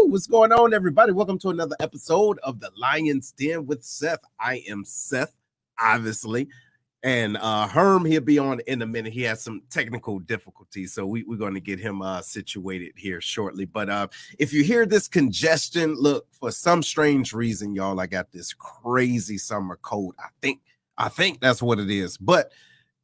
What's going on, everybody? Welcome to another episode of the Lion's Den with Seth. I am Seth, obviously, and Herm, he'll be on in a minute. He has some technical difficulties, so we're going to get him situated here shortly. But if you hear this congestion, look, for some strange reason, y'all, I got this crazy summer cold. I think that's what it is, but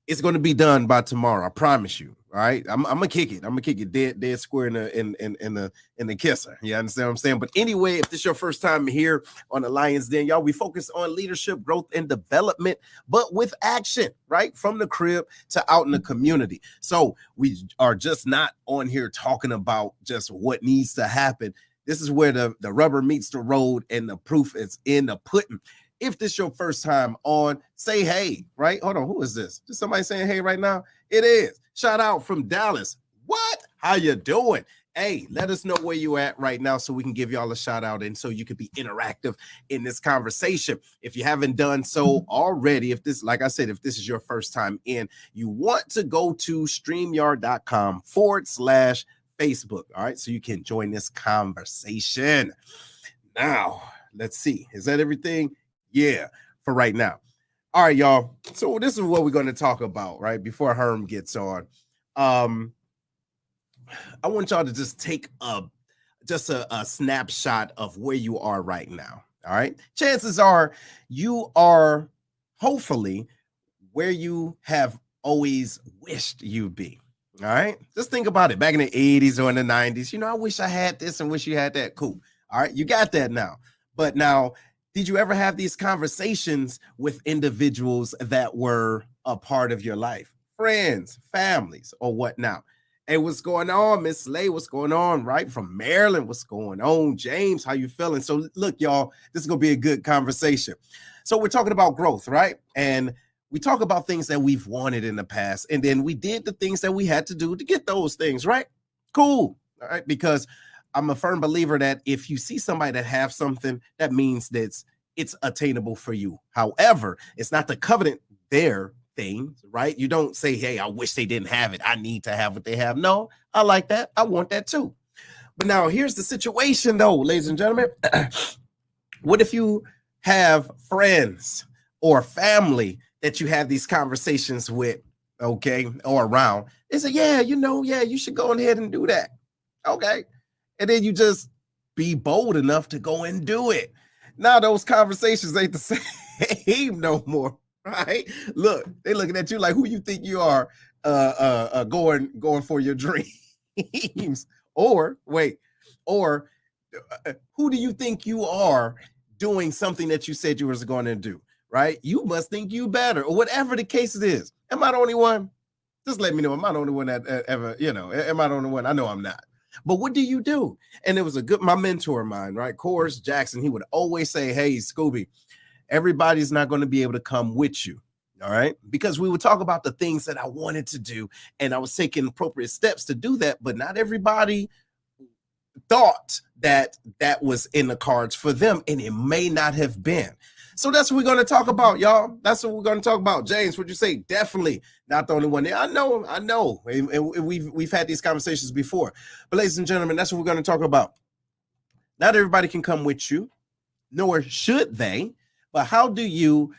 it's going to be done by tomorrow. I promise you. All right, I'm gonna kick it. I'm gonna kick it dead square in the kisser. You understand what I'm saying? But anyway, if this is your first time here on the Lion's Den, y'all, we focus on leadership, growth, and development, but with action, right? From the crib to out in the community. So we are just not on here talking about just what needs to happen. This is where the rubber meets the road and the proof is in the pudding. If this is your first time on, say hey, right? Hold on, who is this? Is somebody saying hey right now? It is. Shout out from Dallas. What? How you doing? Hey, let us know where you at right now so we can give y'all a shout out and so you can be interactive in this conversation. If you haven't done so already, if this, like I said, if this is your first time in, you want to go to streamyard.com/Facebook. All right, so you can join this conversation. Now, let's see. Is that everything? Yeah, for right now. All right, y'all. So this is what we're going to talk about, right? Before Herm gets on. I want y'all to just take a snapshot of where you are right now. All right. Chances are you are hopefully where you have always wished you'd be. All right. Just think about it. Back in the 80s or in the 90s, I wish I had this and wish you had that. Cool. All right. You got that now. But now, did you ever have these conversations with individuals that were a part of your life? Friends, families, or whatnot? Hey, what's going on, Miss Slay? What's going on, right? From Maryland, what's going on? James, how you feeling? So look, y'all, this is going to be a good conversation. So we're talking about growth, right? And we talk about things that we've wanted in the past, and then we did the things that we had to do to get those things, right? Cool, all right? Because I'm a firm believer that if you see somebody that have something, that means that it's attainable for you. However, it's not the covenant their thing, right? You don't say, hey, I wish they didn't have it. I need to have what they have. No, I like that. I want that too. But now here's the situation though, ladies and gentlemen. What if you have friends or family that you have these conversations with, okay, or around? They say, yeah, you should go ahead and do that. Okay. And then you just be bold enough to go and do it. Now those conversations ain't the same no more, right? Look, they looking at you like who you think you are going for your dreams. Or who do you think you are doing something that you said you was going to do, right? You must think you better, or whatever the case it is. Am I the only one? Just let me know. Am I the only one that ever, am I the only one? I know I'm not. But what do you do? And it was my mentor of mine, right? Course Jackson, he would always say, hey, Scooby, everybody's not going to be able to come with you. All right. Because we would talk about the things that I wanted to do. And I was taking appropriate steps to do that. But not everybody thought that was in the cards for them. And it may not have been. So that's what we're going to talk about, y'all. That's what we're going to talk about. James, what'd you say? Definitely not the only one there. I know. And we've had these conversations before. But ladies and gentlemen, that's what we're going to talk about. Not everybody can come with you, nor should they. But how do you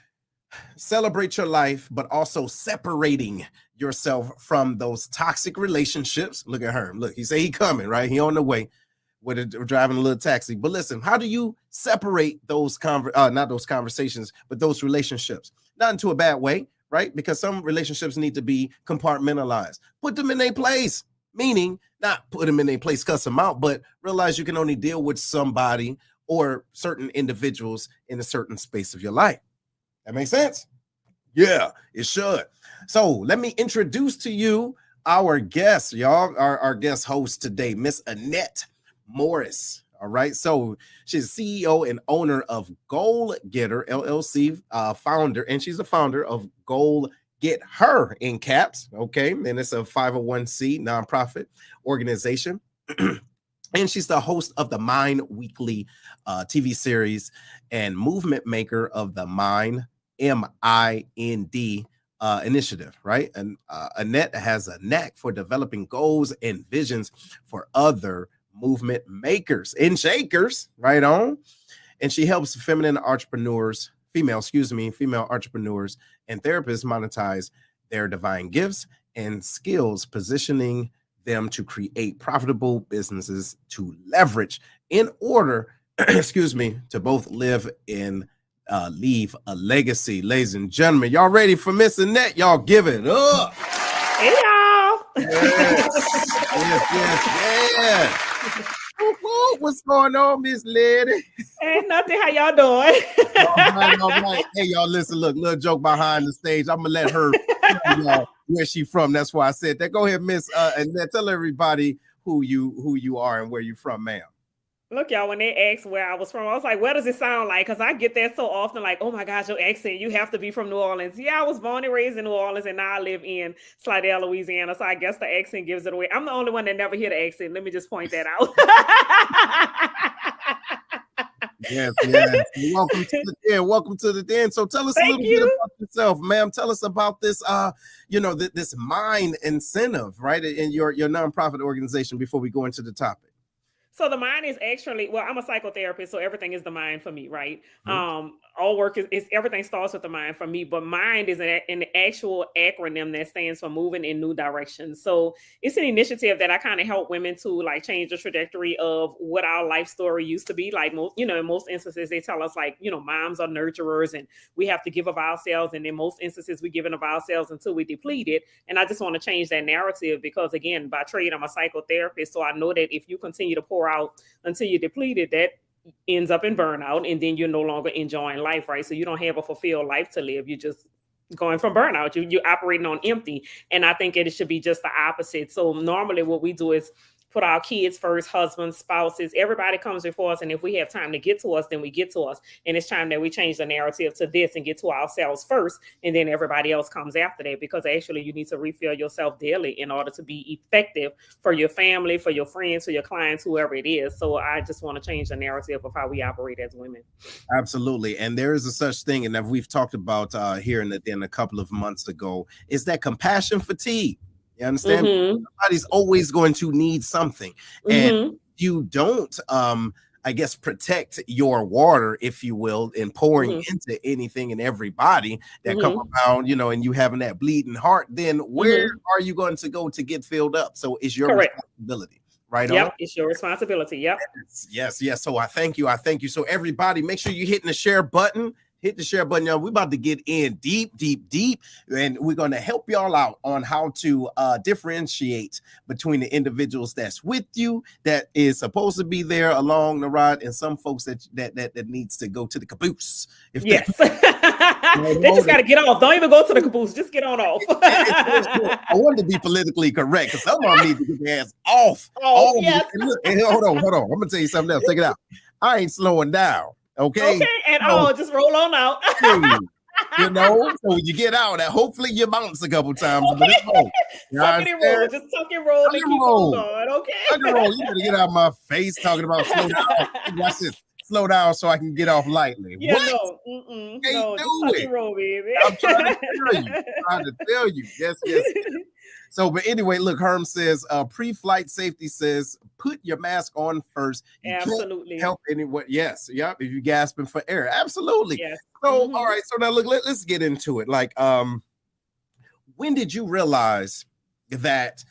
celebrate your life, but also separating yourself from those toxic relationships? Look at her. Look, he say he coming, right? He on the way. with driving a little taxi. But listen, how do you separate those not those conversations, but those relationships? Not into a bad way, right? Because some relationships need to be compartmentalized. Put them in their place, meaning not put them in their place, cuss them out, but realize you can only deal with somebody or certain individuals in a certain space of your life. That makes sense? Yeah, it should. So let me introduce to you our guest, y'all, our guest host today, Miss Annette Morris. All right. So she's CEO and owner of Goal Getter LLC, founder, and she's the founder of Goal Get Her in caps. Okay. And it's a 501c nonprofit organization. And she's the host of the Mind Weekly TV series and movement maker of the Mind, MIND initiative, right? And Annette has a knack for developing goals and visions for other movement makers and shakers, right on. And she helps female entrepreneurs and therapists monetize their divine gifts and skills, positioning them to create profitable businesses to leverage in order, to both live and leave a legacy. Ladies and gentlemen, y'all ready for Miss Annette? Y'all give it up. Hey, y'all. Yes. What's going on, Miss Lady? Ain't nothing. How y'all doing? All right. Hey, y'all, listen, look, little joke behind the stage. I'm gonna let her where she from. That's why I said that. Go ahead, Miss Annette. Tell everybody who you are and where you from, ma'am. Look, y'all, when they asked where I was from, I was like, where does it sound like? Because I get that so often, like, oh my gosh, your accent, you have to be from New Orleans. Yeah, I was born and raised in New Orleans, and now I live in Slidell, Louisiana. So I guess the accent gives it away. I'm the only one that never hear the accent. Let me just point that out. Yes. Welcome to the den. So tell us a little bit about yourself, ma'am. Tell us about this, this Mind incentive, right, in your nonprofit organization before we go into the topic. So the mind is actually, well, I'm a psychotherapist, so everything is the mind for me, right? All work is everything starts with the mind for me, but mind is an actual acronym that stands for moving in new directions. So it's an initiative that I kind of help women to like change the trajectory of what our life story used to be. Like most, in most instances, they tell us like, moms are nurturers and we have to give of ourselves. And in most instances, we give of ourselves until we deplete it. And I just want to change that narrative because again, by trade, I'm a psychotherapist. So I know that if you continue to pour out until you're depleted, that ends up in burnout, and then you're no longer enjoying life, right? So you don't have a fulfilled life to live. You're just going from burnout. You're operating on empty. And I think it should be just the opposite. So normally what we do is put our kids first, husbands, spouses, everybody comes before us. And if we have time to get to us, then we get to us. And it's time that we change the narrative to this and get to ourselves first. And then everybody else comes after that, because actually you need to refill yourself daily in order to be effective for your family, for your friends, for your clients, whoever it is. So I just want to change the narrative of how we operate as women. Absolutely. And there is a such thing, and that we've talked about here in a couple of months ago, is that compassion fatigue. You understand? Somebody's always going to need something. And you don't, I guess, protect your water, if you will, in pouring into anything and everybody that come around, and you having that bleeding heart, then where are you going to go to get filled up? So it's your responsibility. Right. Yep, it's your responsibility. Yep. Yes. So I thank you. So everybody, make sure you're hitting the share button. Hit the share button, y'all. We're about to get in deep, and we're going to help y'all out on how to differentiate between the individuals that's with you, that is supposed to be there along the ride, and some folks that needs to go to the caboose. Yes. They just got to get off. Don't even go to the caboose. Just get on off. I wanted to be politically correct because someone needs to get their ass off. Yes. And hold on. I'm going to tell you something else. Check it out. I ain't slowing down. Okay. Just roll on out. So when you get out, hopefully you bounce a couple times. Okay. Tuck and roll. Just tuck and roll and keep on. Okay. Tuck and roll. You gotta get out of my face talking about slow down. Watch this. Slow down so I can get off lightly. Yeah, what? No, just tuck and roll, baby. I'm trying to tell you. Yes. So, but anyway, look, Herm says, pre-flight safety says, put your mask on first. You absolutely. Can't help anyone. Yes. Yep. If you're gasping for air. Absolutely. Yes. So, all right. So now look, let's get into it. Like, when did you realize that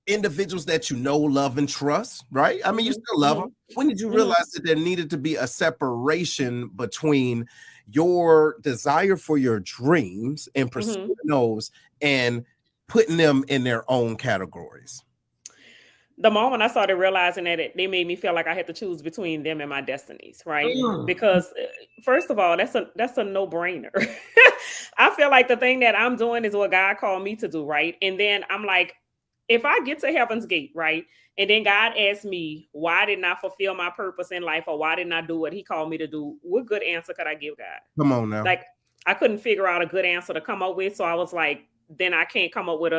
individuals that you know, love, and trust, right? I mean, you still love them. When did you realize that there needed to be a separation between your desire for your dreams and pursuing those and putting them in their own categories? The moment I started realizing that they made me feel like I had to choose between them and my destinies, right? Because first of all, that's a no-brainer. I feel like the thing that I'm doing is what God called me to do, right? And then I'm like, if I get to heaven's gate, right? And then God asked me, why didn't I fulfill my purpose in life, or why didn't I do what he called me to do? What good answer could I give God? Come on now. Like, I couldn't figure out a good answer to come up with. So I was like, then I can't come up with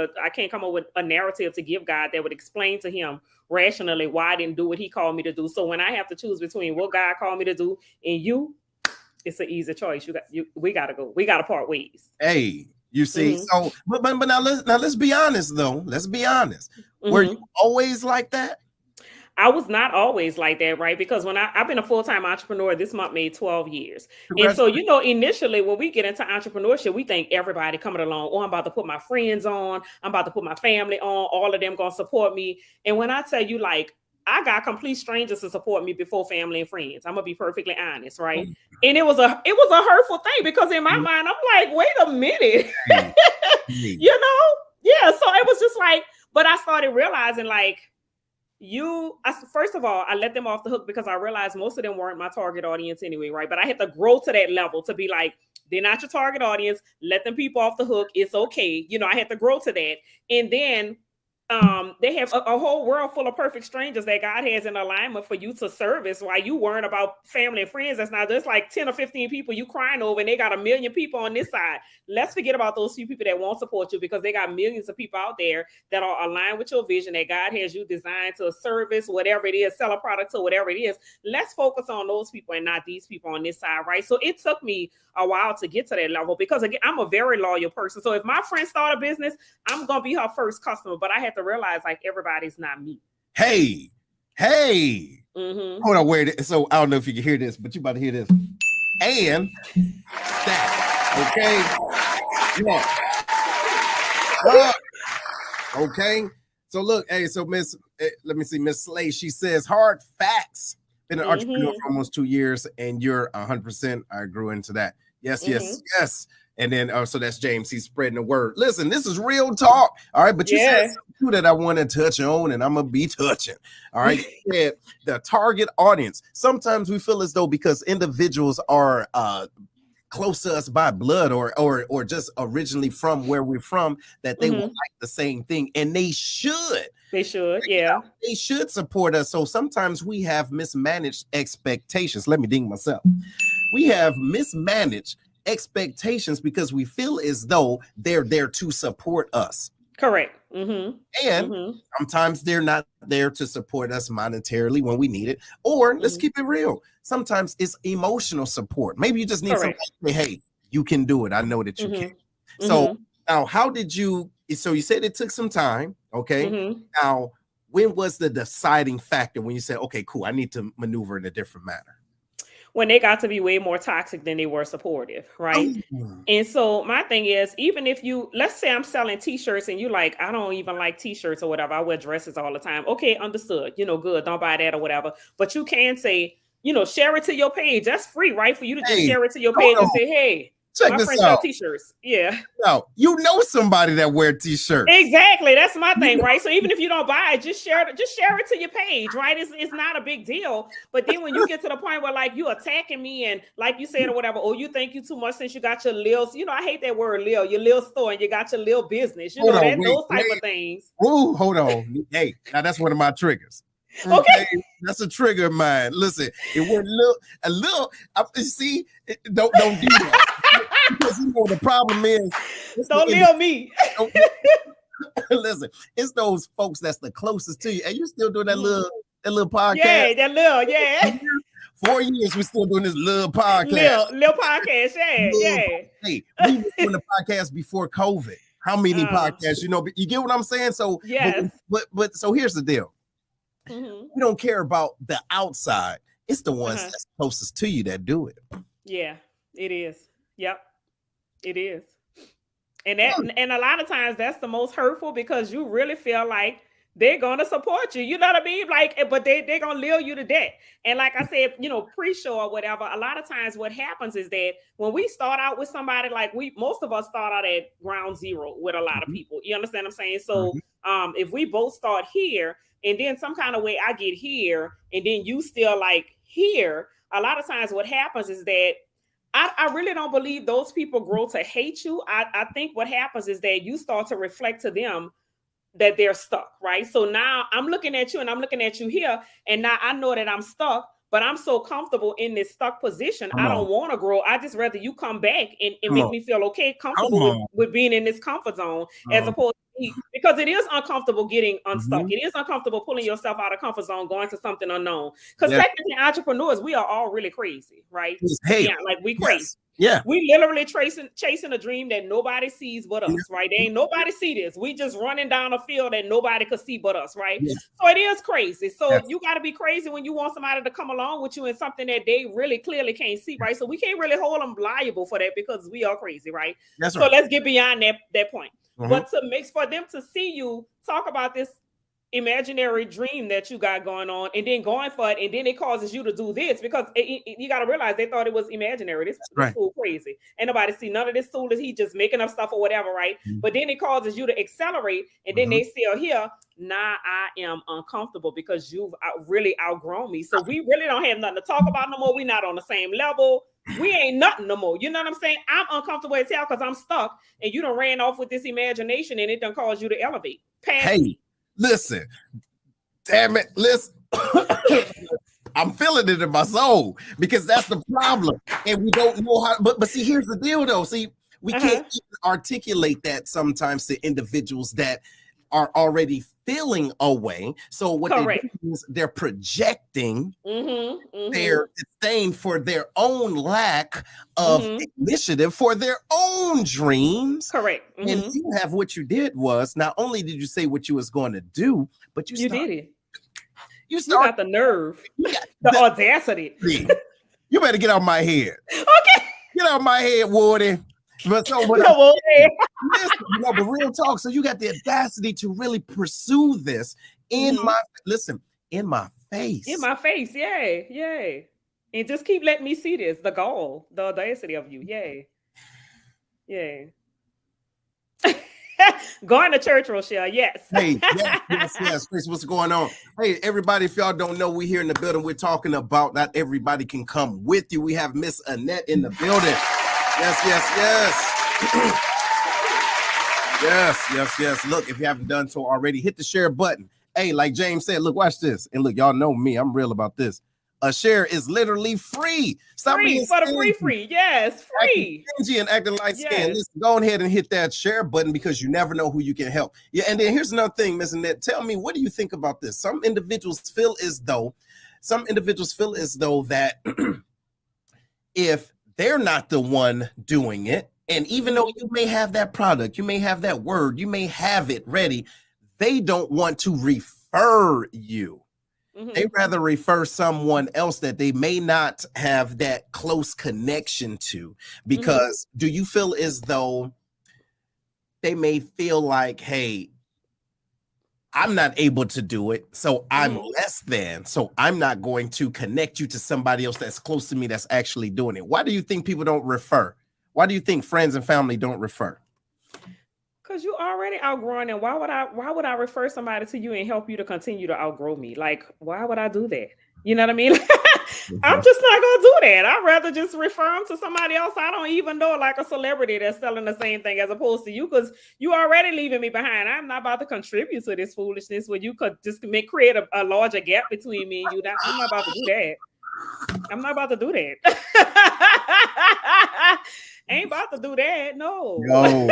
a narrative to give God that would explain to him rationally why I didn't do what he called me to do. So when I have to choose between what God called me to do and you, it's an easy choice. We gotta go. We gotta part ways. Hey, you see, so but now let's be honest though. Let's be honest. Were you always like that? I was not always like that, right? Because when I've been a full-time entrepreneur, this month made 12 years. And so, initially when we get into entrepreneurship, we think everybody coming along, oh, I'm about to put my friends on, I'm about to put my family on, all of them going to support me. And when I tell you, like, I got complete strangers to support me before family and friends. I'm gonna be perfectly honest, right? And it was a hurtful thing because in my mind, I'm like, wait a minute. Yeah. So it was just like, but I started realizing like, first of all, I let them off the hook because I realized most of them weren't my target audience anyway, right? But I had to grow to that level to be like, they're not your target audience. Let them people off the hook. It's okay. I had to grow to that. And then they have a whole world full of perfect strangers that God has in alignment for you to service while you worrying about family and friends. That's not just like 10 or 15 people you crying over and they got a million people on this side. Let's forget about those few people that won't support you because they got millions of people out there that are aligned with your vision that God has you designed to service, whatever it is, sell a product or whatever it is. Let's focus on those people and not these people on this side, right? So it took me a while to get to that level because again, I'm a very loyal person. So if my friend start a business, I'm going to be her first customer, but I had to realize like everybody's not me. Hey, hold on, wait. So I don't know if you can hear this, but you about to hear this. And that, okay? Yeah. Okay. So look, hey, so let me see, Miss Slay, she says hard facts. Been an entrepreneur for almost 2 years, and you're 100%. I grew into that. Yes. And then, so that's James. He's spreading the word. Listen, this is real talk. All right. But you said something that I want to touch on, and I'm going to be touching. All right. You said the target audience. Sometimes we feel as though because individuals are close to us by blood or just originally from where we're from, that they will like the same thing. And they should. They should. Yeah. They should support us. So sometimes we have mismanaged expectations. Let me ding myself. We have mismanaged expectations because we feel as though they're there to support us. Correct. And sometimes they're not there to support us monetarily when we need it. Or let's keep it real. Sometimes it's emotional support. Maybe you just need somebody to say, hey, you can do it. I know that you can. So now how did you, so you said it took some time. Okay. Now, when was the deciding factor when you said, okay, cool, I need to maneuver in a different manner? When they got to be way more toxic than they were supportive, right? And so my thing is, even if let's say I'm selling t-shirts and you like, I don't even like t-shirts or whatever. I wear dresses all the time. Okay, understood. Good. Don't buy that or whatever. But you can say, share it to your page. That's free, right? For you to just share it to your page and say, hey, check my friends sell t-shirts. Yeah. No, somebody that wear t-shirts. Exactly. That's my thing, right? So even if you don't buy it, just share it to your page, right? It's not a big deal. But then when you get to the point where like you attacking me and like you said or whatever, or you think you too much since you got your little, I hate that word little, your little store and you got your little business, those type of things. Ooh, hold on. Hey, now that's one of my triggers. Okay, that's a trigger of mine. Listen, it went a little. See, don't do that because the problem is don't live me. Listen, it's those folks that's the closest to you, and you still doing that little podcast. Yeah, that little 4 years, we're still doing this little podcast. Little podcast, yeah. Hey, we were doing the podcast before COVID. How many podcasts? You get what I'm saying? So yes, but so here's the deal. We don't care about the outside. It's the ones that's closest to you that do it. Yeah, it is. Yep, it is. And a lot of times that's the most hurtful because you really feel like they're gonna support you. You know what I mean? Like, but they're gonna lure you to death. And like I said, pre-show or whatever, a lot of times what happens is that when we start out with somebody, like most of us start out at ground zero with a lot of people. You understand what I'm saying? So if we both start here and then some kind of way I get here and then you still like here, a lot of times what happens is that I really don't believe those people grow to hate you. I think what happens is that you start to reflect to them that they're stuck, right? So now I'm looking at you and I'm looking at you here, and now I know that I'm stuck, but I'm so comfortable in this stuck position. I don't want to grow. I just rather you come back and make me feel comfortable with being in this comfort zone as opposed to me, because it is uncomfortable getting unstuck. It is uncomfortable pulling yourself out of comfort zone, going to something unknown. Because technically entrepreneurs, we are all really crazy, right? Hey, yeah, like we crazy. Yeah. We literally chasing a dream that nobody sees but us, right? There ain't nobody see this. We just running down a field that nobody could see but us, right? So it is crazy. So you got to be crazy when you want somebody to come along with you in something that they really clearly can't see, right? So we can't really hold them liable for that because we are crazy, right? That's so let's get beyond that point. But for them to see you talk about this imaginary dream that you got going on and then going for it, and then it causes you to do this, because you got to realize they thought it was imaginary. This fool crazy. Ain't nobody see none of this fool, is he just making up stuff or whatever, right? But then it causes you to accelerate, and then they still here. Now I am uncomfortable because you've really outgrown me. So we really don't have nothing to talk about no more. We're not on the same level. We ain't nothing no more. You know what I'm saying? I'm uncomfortable as hell because I'm stuck, and you done ran off with this imagination, and it done caused you to elevate. Listen, damn it, listen. I'm feeling it in my soul because that's the problem. And we don't know how, but see, here's the deal though. See, we can't even articulate that sometimes to individuals that are already feeling a way. So what they do is they're projecting their disdain for their own lack of initiative for their own dreams. And you have, what you did was, not only did you say what you was going to do, but you did it. You got the nerve, the audacity. You better get out of my head. Okay. Get out of my head, Woody. But but real talk. So you got the audacity to really pursue this in my face. In my face, yay. And just keep letting me see this, the goal, the audacity of you. Yay. Going to church, Rochelle. Yes. Hey, yes. Chris, what's going on? Hey, everybody, if y'all don't know, we here in the building. We're talking about not everybody can come with you. We have Miss Annette in the building. Yes. Look, if you haven't done so already, hit the share button. Hey, like James said, look, watch this. And look, y'all know me. I'm real about this. A share is literally free. Stop being for the free. Yes, free. Acting and acting like skin. Listen, go ahead and hit that share button because you never know who you can help. Yeah, and then here's another thing, Miss Annette. Tell me, what do you think about this? Some individuals feel as though that if they're not the one doing it, and even though you may have that product, you may have that word, you may have it ready, they don't want to refer you. They rather refer someone else that they may not have that close connection to, because do you feel as though they may feel like, hey, I'm not able to do it, so I'm less than, so I'm not going to connect you to somebody else that's close to me that's actually doing it? Why do you think people don't refer? Why do you think friends and family don't refer? Because you already outgrowing, and why would I refer somebody to you and help you to continue to outgrow me? Like, why would I do that? You know what I mean? I'm just not gonna do that. I'd rather just refer them to somebody else I don't even know, like a celebrity that's selling the same thing, as opposed to you, because you already leaving me behind. I'm not about to contribute to this foolishness where you could just create a larger gap between me and you. I'm not about to do that. I'm not about to do that. Ain't about to do that. No. You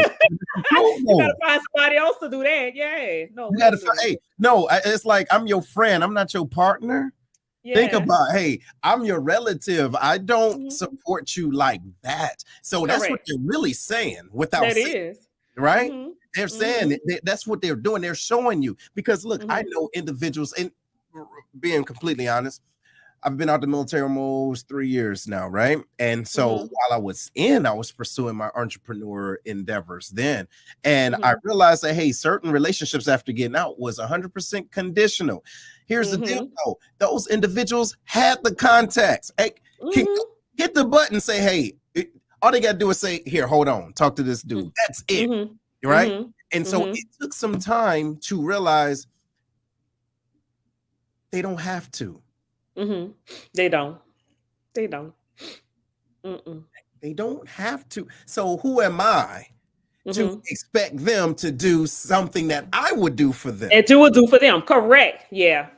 gotta find somebody else to do that. Yeah. No. You gotta find, hey, no, it's like, I'm your friend. I'm not your partner. Yeah. Think about, hey, I'm your relative. I don't support you like that. So that's what they're really saying without that saying, is. Right? They're saying that's what they're doing. They're showing you, because look, I know individuals, and being completely honest, I've been out the military almost 3 years now, right? And so while I was pursuing my entrepreneur endeavors then, and I realized that, hey, certain relationships after getting out was 100% conditional. Here's the deal, though. Those individuals had the contacts. Hey, can hit the button, say, hey, all they got to do is say, here, hold on, talk to this dude. That's it, right? And so it took some time to realize they don't have to. They don't. They don't have to. So who am I to expect them to do something that I would do for them? And you would do for them. Correct. Yeah.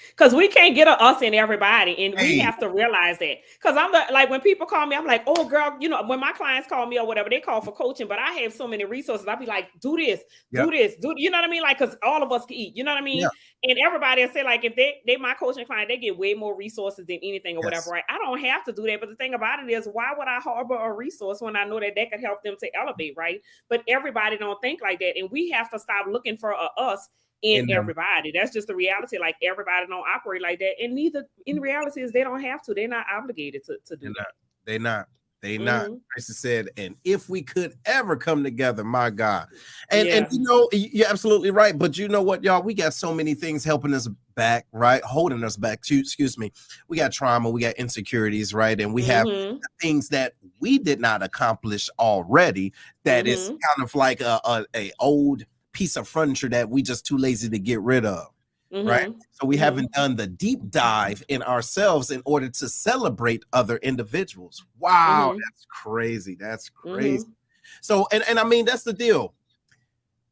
Because we can't get us and everybody, and we have to realize that. Because I'm like, when people call me, I'm like, oh girl, you know, when my clients call me or whatever, they call for coaching, but I have so many resources. I'll be like, do this, do this, do, you know what I mean? Like, because all of us can eat, you know what I mean? And everybody will say, like, if they my coaching client, they get way more resources than anything or whatever, right? I don't have to do that. But the thing about it is, why would I harbor a resource when I know that could help them to elevate, right? But everybody don't think like that. And we have to stop looking for us in everybody. That's just the reality. Like, everybody don't operate like that, and neither in reality is they don't have to. They're not obligated to do that. They're not. Tracy said, and if we could ever come together, my God. And you know, you're absolutely right. But you know what, y'all? We got so many things helping us back, right? Holding us back. Excuse me. We got trauma, we got insecurities, right? And we have things that we did not accomplish already. That is kind of like a old piece of furniture that we just too lazy to get rid of, right? So we haven't done the deep dive in ourselves in order to celebrate other individuals. Wow, that's crazy. That's crazy. So, and I mean, that's the deal.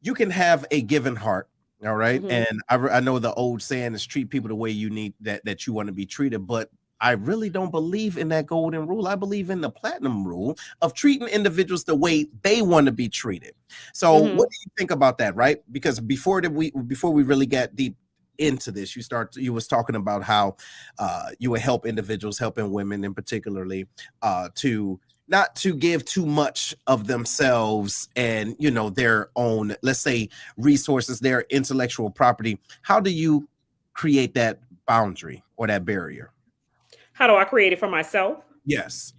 You can have a given heart, all right? And I know the old saying is treat people the way you need that you want to be treated, but I really don't believe in that golden rule. I believe in the platinum rule of treating individuals the way they want to be treated. So what do you think about that, right? Because before we really got deep into this, you was talking about how you would help individuals, helping women in particularly, to not to give too much of themselves and, you know, their own, let's say, resources, their intellectual property. How do you create that boundary or that barrier? How do I create it for myself? Yes.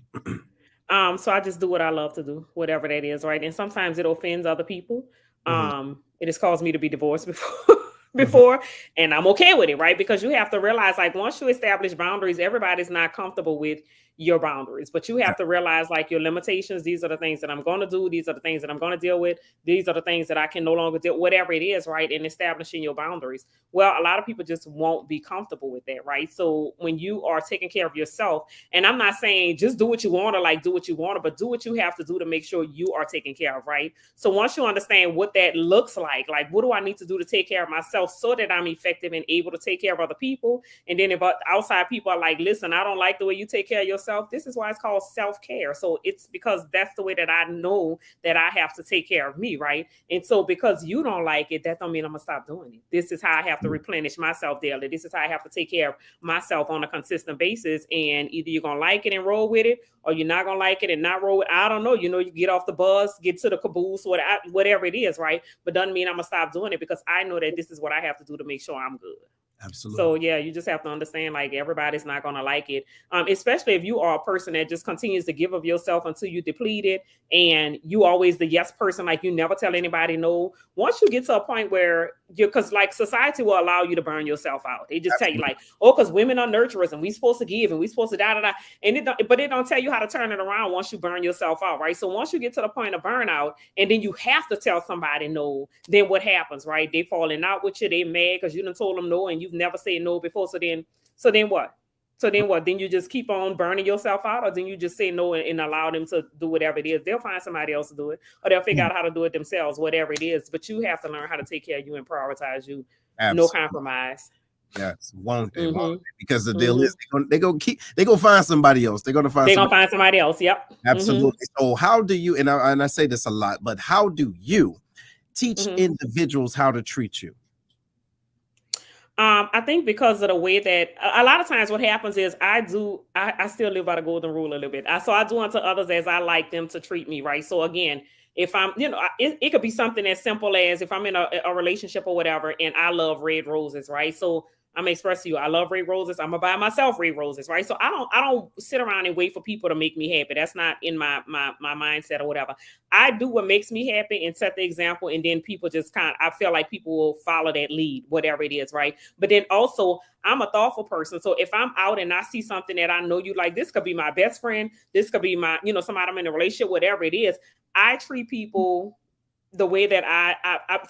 So I just do what I love to do, whatever that is, right? And sometimes it offends other people. It has caused me to be divorced before, and I'm okay with it, right? Because you have to realize, like, once you establish boundaries, everybody's not comfortable with your boundaries, but you have to realize, like, your limitations. These are the things that I'm going to do. These are the things that I'm going to deal with. These are the things that I can no longer deal, whatever it is, right? And establishing your boundaries. Well, a lot of people just won't be comfortable with that, right? So when you are taking care of yourself, and I'm not saying just do what you want to, like, do what you want to, but do what you have to do to make sure you are taken care of, right? So once you understand what that looks like what do I need to do to take care of myself so that I'm effective and able to take care of other people? And then if outside people are like, listen, I don't like the way you take care of yourself, this is why it's called self-care. So it's because that's the way that I know that I have to take care of me, right? And so because you don't like it, that don't mean I'm gonna stop doing it. This is how I have to replenish myself daily. This is how I have to take care of myself on a consistent basis. And either you're gonna like it and roll with it, or you're not gonna like it and not roll with it. I don't know. You know, you get off the bus, get to the caboose, whatever it is, right? But doesn't mean I'm gonna stop doing it, because I know that this is what I have to do to make sure I'm good. Absolutely. So yeah, you just have to understand, like, everybody's not going to like it, especially if you are a person that just continues to give of yourself until you deplete it, and you always the yes person, like you never tell anybody no. Once you get to a point where because like society will allow you to burn yourself out. They just tell you like, oh, because women are nurturers and we supposed to give and we supposed to da. And but it don't tell you how to turn it around once you burn yourself out, right? So once you get to the point of burnout and then you have to tell somebody no, then what happens, right? They falling out with you, they mad because you done told them no and you've never said no before. So then what? Then you just keep on burning yourself out, or then you just say no and allow them to do whatever it is. They'll find somebody else to do it, or they'll figure out how to do it themselves, whatever it is. But you have to learn how to take care of you and prioritize you. Absolutely. No compromise. Yes, won't they? Because the deal is they're gonna find somebody else. They're gonna find somebody else. Yep. Absolutely. So how do you, and I say this a lot, but how do you teach individuals how to treat you? I think because of the way that a lot of times what happens is I still live by the golden rule a little bit. So I do unto others as I like them to treat me, right? So again, if I'm, it could be something as simple as if I'm in a relationship or whatever, and I love red roses, right? So I'm gonna express to you, I love red roses. I'm gonna buy myself red roses, right? So I don't sit around and wait for people to make me happy. That's not in my mindset or whatever. I do what makes me happy and set the example, and then people just I feel like people will follow that lead, whatever it is, right? But then also, I'm a thoughtful person. So if I'm out and I see something that I know you like, this could be my best friend, this could be my, somebody I'm in a relationship, whatever it is, I treat people the way that I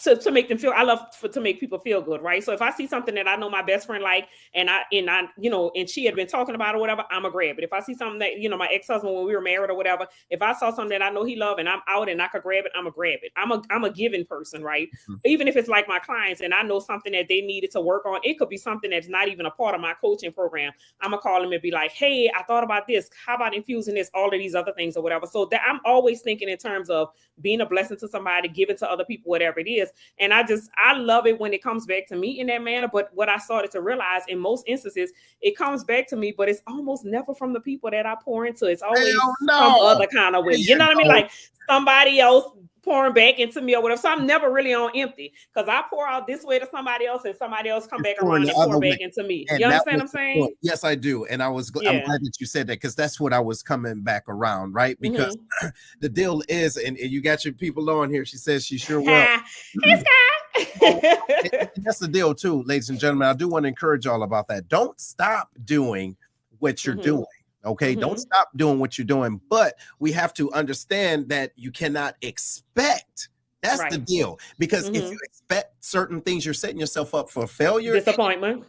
to make them feel. I love to make people feel good, right? So if I see something that I know my best friend like, and and she had been talking about or whatever, I'm a grab it. If I see something that my ex-husband, when we were married or whatever, if I saw something that I know he loved and I'm out and I could grab it, I'm a grab it. I'm a giving person, right? Mm-hmm. Even if it's like my clients and I know something that they needed to work on, it could be something that's not even a part of my coaching program. I'm gonna call them and be like, hey, I thought about this. How about infusing this, all of these other things or whatever? So that I'm always thinking in terms of being a blessing to somebody, giving to other people, whatever it is. And I love it when it comes back to me in that manner. But what I started to realize in most instances, it comes back to me, but it's almost never from the people that I pour into. It's always some other kind of way. You know what I mean? Like somebody else pouring back into me or whatever. So I'm never really on empty, because I pour out this way to somebody else and somebody else come back around and pour back into me. You understand what I'm saying? Point. Yes, I do. And I'm glad that you said that, because that's what I was coming back around, right? Because the deal is, and you got your people on here. She says she sure will. Hey, Scott. And that's the deal too, ladies and gentlemen. I do want to encourage y'all about that. Don't stop doing what you're doing. Okay, don't stop doing what you're doing, but we have to understand that you cannot expect. That's the deal, because if you expect certain things, you're setting yourself up for failure, disappointment,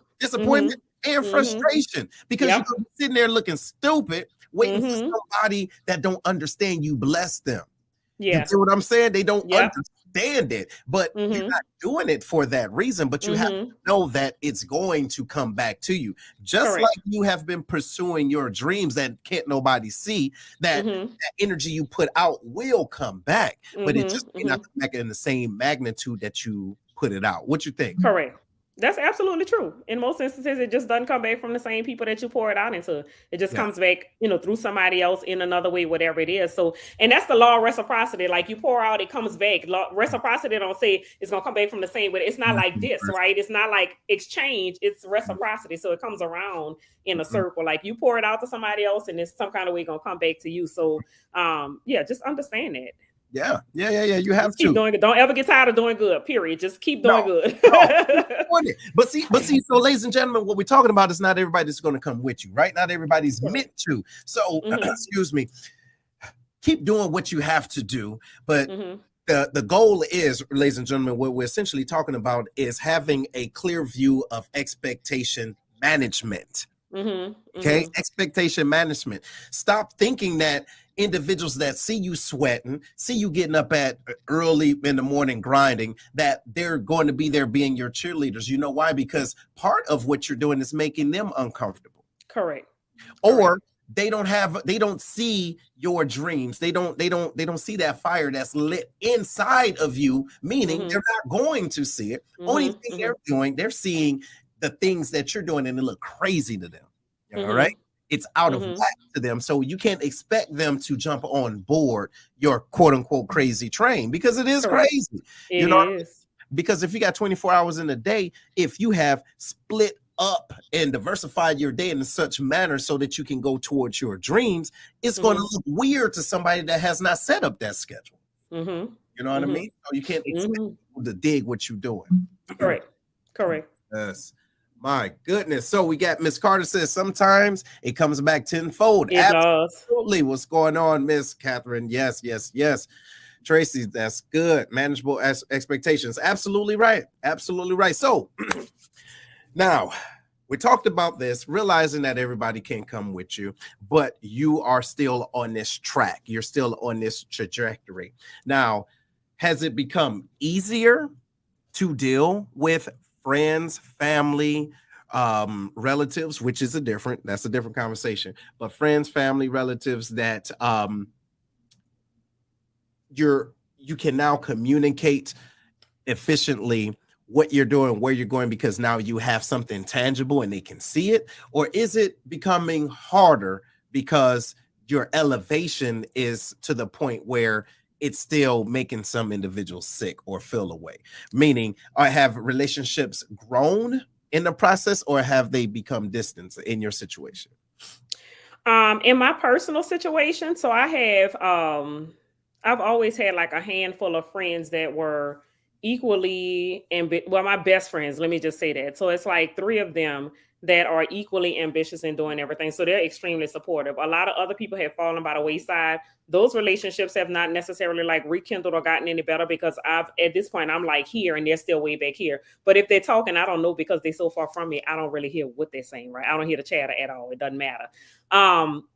and frustration, because you're sitting there looking stupid, waiting for somebody that don't understand you bless them. You see what I'm saying? They don't understand it, but you're not doing it for that reason. But you have to know that it's going to come back to you. Just like you have been pursuing your dreams that can't nobody see, that energy you put out will come back, but it just may not come back in the same magnitude that you put it out. What you think? Correct. That's absolutely true. In most instances, it just doesn't come back from the same people that you pour it out into. It just comes back, through somebody else in another way, whatever it is. So, and that's the law of reciprocity. Like you pour out, it comes back. Reciprocity don't say it's going to come back from the same way. It's not like this, right? It's not like exchange. It's reciprocity. So it comes around in a circle. Like you pour it out to somebody else and it's some kind of way going to come back to you. So, just understand that. Yeah. You have to keep doing it. Don't ever get tired of doing good. Period. Just keep doing good. But see. So, ladies and gentlemen, what we're talking about is not everybody that's going to come with you, right? Not everybody's meant to. So, excuse me. Keep doing what you have to do, but the goal is, ladies and gentlemen, what we're essentially talking about is having a clear view of expectation management. Okay, expectation management. Stop thinking that individuals that see you sweating, see you getting up at early in the morning grinding, that they're going to be there being your cheerleaders. You know why? Because part of what you're doing is making them uncomfortable. Correct. Or they don't see your dreams. They don't see that fire that's lit inside of you, meaning they're not going to see it. Only thing they're doing, they're seeing the things that you're doing and they look crazy to them. All right. It's out of whack to them. So you can't expect them to jump on board your quote unquote crazy train, because it is crazy. It is. Because if you got 24 hours in a day, if you have split up and diversified your day in such manner so that you can go towards your dreams, it's going to look weird to somebody that has not set up that schedule. You know what I mean? So you can't expect people to dig what you're doing. Correct. Yes. My goodness. So we got Miss Carter says sometimes it comes back tenfold. It Absolutely. What's going on, Miss Catherine? Yes. Tracy, that's good. Manageable expectations. Absolutely right. So now we talked about this, realizing that everybody can't come with you, but you are still on this track. You're still on this trajectory. Now, has it become easier to deal with friends, family, relatives, which is that's a different conversation, but friends, family, relatives that you can now communicate efficiently what you're doing, where you're going, because now you have something tangible and they can see it? Or is it becoming harder because your elevation is to the point where it's still making some individuals sick or feel away? Meaning, have relationships grown in the process, or have they become distant in your situation? In my personal situation, so I've always had like a handful of friends that were equally well, my best friends, let me just say that. So it's like three of them that are equally ambitious in doing everything. So they're extremely supportive. A lot of other people have fallen by the wayside. Those relationships have not necessarily like rekindled or gotten any better because at this point I'm like here and they're still way back here. But if they're talking, I don't know because they're so far from me. I don't really hear what they're saying, right? I don't hear the chatter at all. It doesn't matter.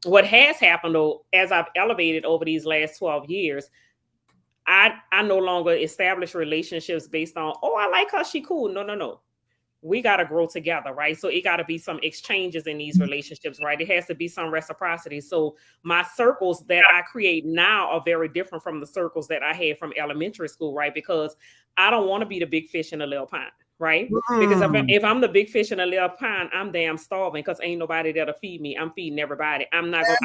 What has happened though, as I've elevated over these last 12 years, I no longer establish relationships based on, oh, I like her, she cool. No. We got to grow together, right? So it got to be some exchanges in these relationships, right? It has to be some reciprocity. So my circles that I create now are very different from the circles that I had from elementary school, right? Because I don't want to be the big fish in the little pond, right? Because if I'm the big fish in a little pond, I'm damn starving because ain't nobody there to feed me. I'm feeding everybody. I'm not going.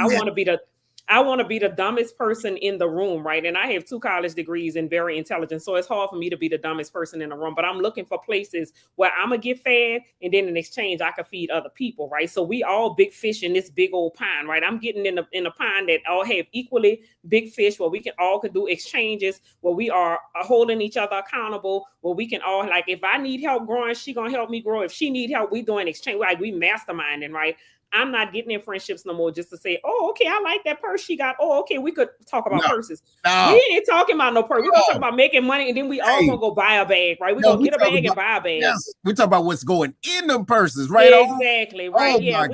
I want to be the dumbest person in the room, right? And I have 2 college degrees and very intelligent. So it's hard for me to be the dumbest person in the room. But I'm looking for places where I'm going to get fed. And then in exchange, I can feed other people, right? So we all big fish in this big old pond, right? I'm getting in a pond that all have equally big fish where we can do exchanges, where we are holding each other accountable, where we can all, like, if I need help growing, she going to help me grow. If she need help, we doing exchange, like we masterminding, right? I'm not getting in friendships no more just to say, oh, okay, I like that purse she got. Oh, okay, we could talk about purses. We ain't talking about no purse. We're going to talk about making money, and then we all going to go buy a bag, right? We're going to get a bag and buy a bag. Yes, we talk about what's going in them purses, right? Exactly, right? Yeah,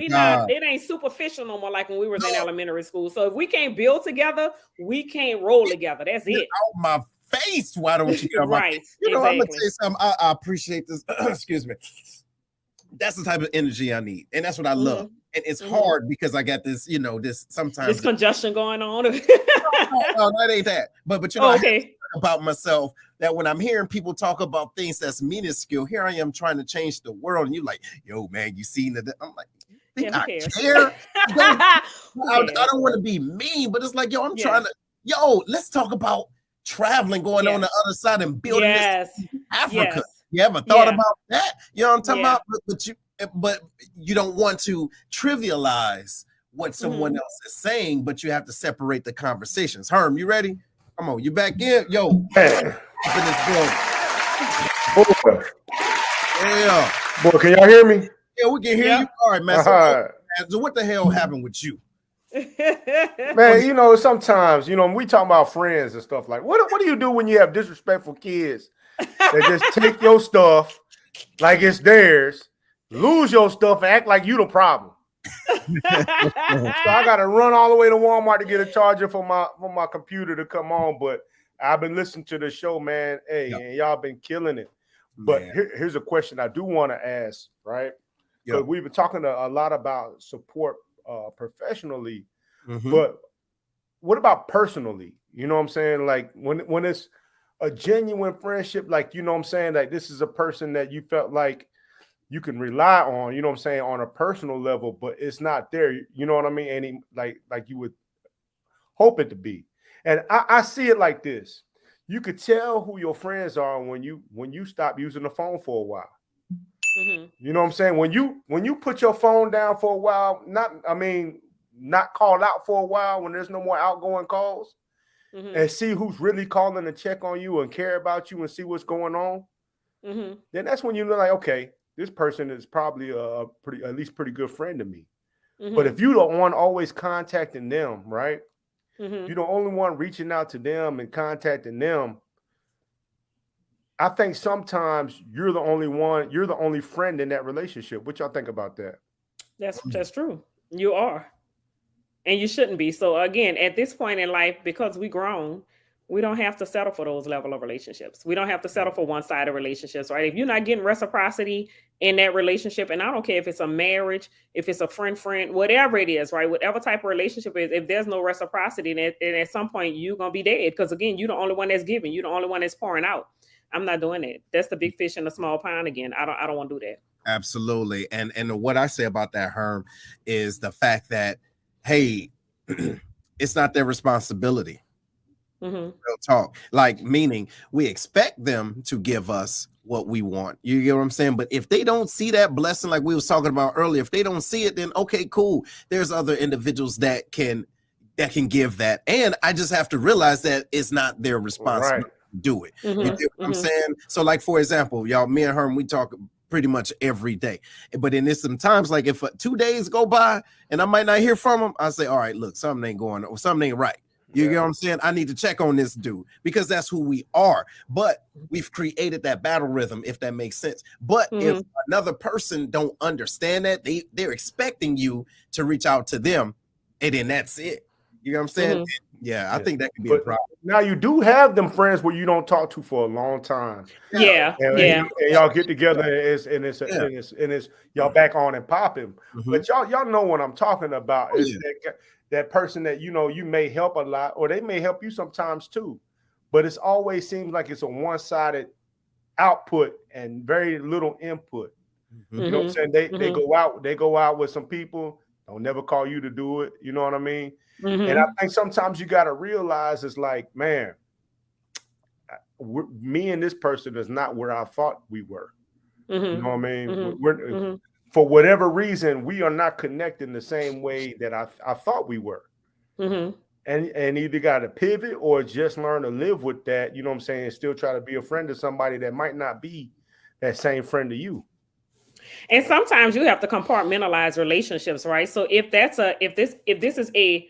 it ain't superficial no more like when we was in elementary school. So if we can't build together, we can't roll together. That's it. Out my face, why don't you? Right, exactly. I'm going to say something. I appreciate this. Excuse me. That's the type of energy I need. And that's what I love. And it's hard because I got this, this sometimes this congestion going on. no, that ain't that. But I have to talk about myself that when I'm hearing people talk about things that's minuscule, here I am trying to change the world. And you're like, yo, man, you seen that? I'm like, I care. I don't want to be mean, but it's like, yo, I'm trying to, let's talk about traveling, going on the other side and building this Africa. You ever thought about that? You know what I'm talking about? But you don't want to trivialize what someone else is saying, but you have to separate the conversations. Herm, you ready? Come on, you back in? Yo, man. Up in this building. Boy. Yeah. Boy, can y'all hear me? Yeah, we can hear you. All right, man. So what the hell happened with you? Man, sometimes, we talk about friends and stuff like, what do you do when you have disrespectful kids that just take your stuff like it's theirs, lose your stuff, and act like you the problem? So I got to run all the way to Walmart to get a charger for my computer to come on. But I've been listening to the show, man. Hey, and y'all been killing it. But here's a question I do want to ask, right? Because we've been talking a lot about support professionally, but what about personally? You know what I'm saying? Like when it's a genuine friendship, like, you know what I'm saying? Like, this is a person that you felt like you can rely on, you know what I'm saying, on a personal level, but it's not there. You know what I mean? And like you would hope it to be. And I see it like this. You could tell who your friends are when you stop using the phone for a while. You know what I'm saying? When you put your phone down for a while, not called out for a while, when there's no more outgoing calls, and see who's really calling to check on you and care about you and see what's going on, then that's when you're like, okay, this person is probably at least pretty good friend to me. But if you don't want always contacting them, right? You're the only one reaching out to them and contacting them. I think sometimes you're the only friend in that relationship. What y'all think about that? That's true. You are. And you shouldn't be. So again, at this point in life, because we grown, we don't have to settle for those level of relationships. We don't have to settle for one-sided relationships, right? If you're not getting reciprocity in that relationship, and I don't care if it's a marriage, if it's a friend, whatever it is, right? Whatever type of relationship is, if there's no reciprocity, then at some point you're going to be dead. Because again, you're the only one that's giving. You're the only one that's pouring out. I'm not doing it. That's the big fish in the small pond again. I don't want to do that. Absolutely. And what I say about that, Herm, is the fact that, hey, it's not their responsibility. Real talk. Like, meaning we expect them to give us what we want. You get what I'm saying? But if they don't see that blessing, like we was talking about earlier, if they don't see it, then okay, cool. There's other individuals that can give that. And I just have to realize that it's not their responsibility to do it. You get what I'm saying? So, like, for example, y'all, me and Herm, we talk pretty much every day. But then there's some times, like if 2 days go by and I might not hear from them, I say, all right, look, something ain't going on, or something ain't right. You get what I'm saying? I need to check on this dude, because that's who we are. But we've created that battle rhythm, if that makes sense. But if another person don't understand that, they're expecting you to reach out to them, and then that's it. You know what I'm saying? I think that could be a problem. Now you do have them friends where you don't talk to for a long time. And y'all get together and it's y'all back on and popping. But y'all know what I'm talking about. It's that person that you may help a lot, or they may help you sometimes too. But it's always seems like it's a one-sided output and very little input. You know what I'm saying? They go out with some people, don't never call you to do it. You know what I mean? And I think sometimes you got to realize it's like, man, me and this person is not where I thought we were. You know what I mean? We're for whatever reason, we are not connecting the same way that I thought we were. And either got to pivot or just learn to live with that. You know what I'm saying? And still try to be a friend to somebody that might not be that same friend to you. And sometimes you have to compartmentalize relationships, right? So if this is a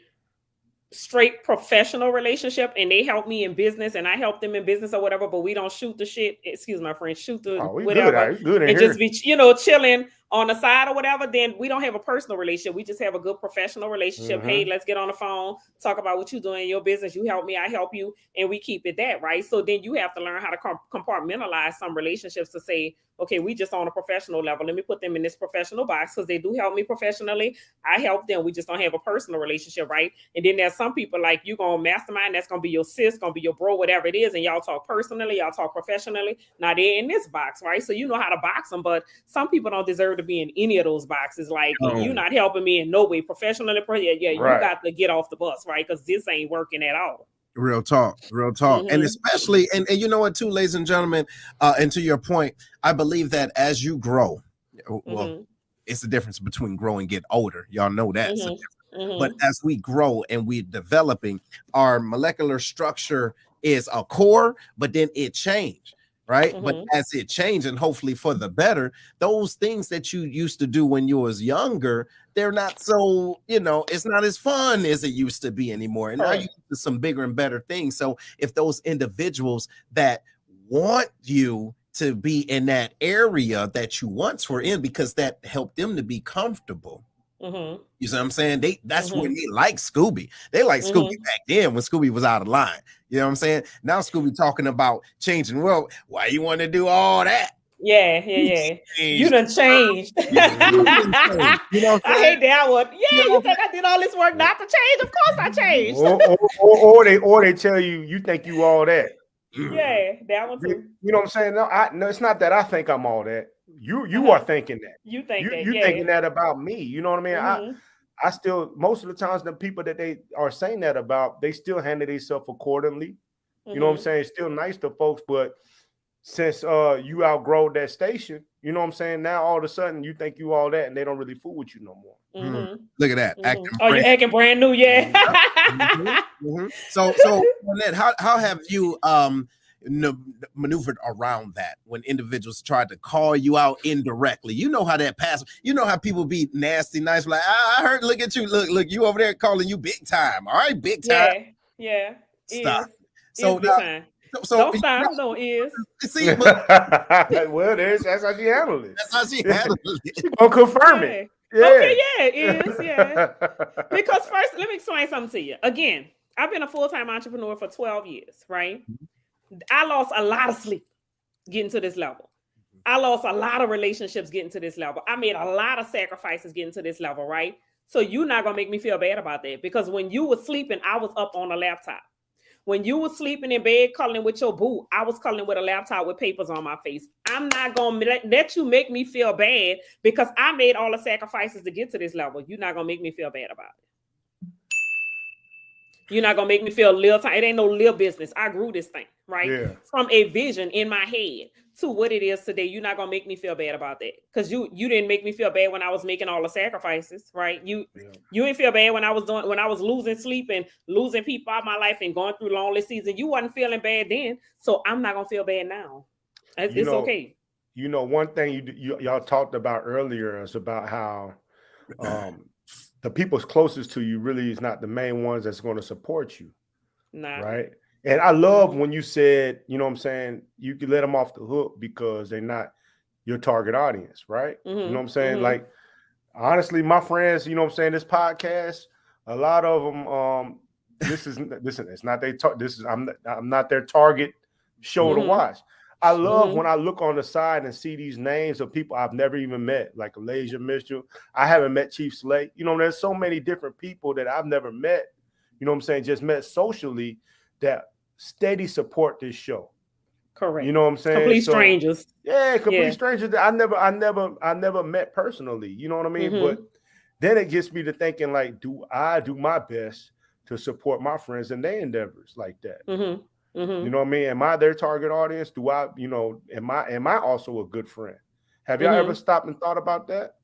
straight professional relationship and they help me in business and I help them in business or whatever, but we don't shoot the shit, excuse my friend, shoot the whatever, good and here. just be chilling on the side or whatever, then we don't have a personal relationship. We just have a good professional relationship. Hey, let's get on the phone, talk about what you're doing in your business. You help me, I help you, and we keep it that, right? So then you have to learn how to compartmentalize some relationships to say, okay, we just on a professional level. Let me put them in this professional box because they do help me professionally. I help them. We just don't have a personal relationship, right? And then there's some people like you gonna mastermind, that's gonna be your sis, gonna be your bro, whatever it is, and y'all talk personally, y'all talk professionally. Now they're in this box, right? So you know how to box them, but some people don't deserve to be in any of those boxes. Like you're not helping me in no way professionally. You got to get off the bus, right? Because this ain't working at all. Real talk. And especially, and you know what too, ladies and gentlemen, and to your point, I believe that as you grow, well, it's the difference between grow and get older. Y'all know that. But as we grow and we're developing, our molecular structure is a core, but then it changed. Right. But as it changed, and hopefully for the better, those things that you used to do when you was younger, they're not so, it's not as fun as it used to be anymore. And now you do some bigger and better things. So if those individuals that want you to be in that area that you once were in, because that helped them to be comfortable. You see what I'm saying? That's when they like Scooby. They like Scooby back then when Scooby was out of line. You know what I'm saying? Now Scooby talking about changing. Well, why you want to do all that? Yeah. You done changed. I hate that one. You think I did all this work not to change? Of course I changed. or they tell you think you all that. Yeah, that one too. You know what I'm saying? No, it's not that I think I'm all that. You are thinking that. You think that. You thinking that about me. You know what I mean? I still, most of the times, the people that they are saying that about, they still handle themselves accordingly. You know what I'm saying? It's still nice to folks, but since you outgrow that station, you know what I'm saying? Now all of a sudden you think you all that, and they don't really fool with you no more. Look at that. You're acting brand new, So Annette, how have you maneuvered around that when individuals try to call you out indirectly? You know how that passes. You know how people be nasty, nice, like I heard. Look at you. Look, you over there calling you big time. All right, big time. Yeah. Stop. So don't stop. No, is. See, well, that's how she handled it. That's how she handled it. She gonna confirm it. Yeah. Okay, it is. Yeah. Because first, let me explain something to you. Again, I've been a full-time entrepreneur for 12 years, right? I lost a lot of sleep getting to this level. I lost a lot of relationships getting to this level. I made a lot of sacrifices getting to this level, right? So you're not gonna make me feel bad about that, because when you were sleeping, I was up on a laptop. When you were sleeping in bed cuddling with your boo, I was cuddling with a laptop with papers on my face. I'm not going to let you make me feel bad because I made all the sacrifices to get to this level. You're not going to make me feel bad about it. You're not gonna make me feel little time. It ain't no little business. I grew this thing, right? Yeah. From a vision in my head to what it is today. You're not gonna make me feel bad about that. Because you didn't make me feel bad when I was making all the sacrifices, right? You didn't feel bad when I was losing sleep and losing people out of my life and going through lonely season. You wasn't feeling bad then. So I'm not gonna feel bad now. It's okay. You know, one thing y'all talked about earlier is about how the people closest to you really is not the main ones that's going to support you. Nah. Right. And I love when you said, you know what I'm saying, you can let them off the hook because they're not your target audience. Right. You know what I'm saying? Like, honestly, my friends, you know what I'm saying, this podcast, a lot of them, it's not I'm not their target show to watch. I love when I look on the side and see these names of people I've never even met, like Elijah Mitchell. I haven't met Chief Slate. You know, there's so many different people that I've never met, you know what I'm saying, just met socially that steady support this show. Correct. You know what I'm saying? Complete strangers. Yeah, complete strangers that I never met personally. You know what I mean? But then it gets me to thinking, like, do I do my best to support my friends in their endeavors like that? You know what I mean? Am I their target audience? Do I, you know, am I also a good friend? Have y'all ever stopped and thought about that?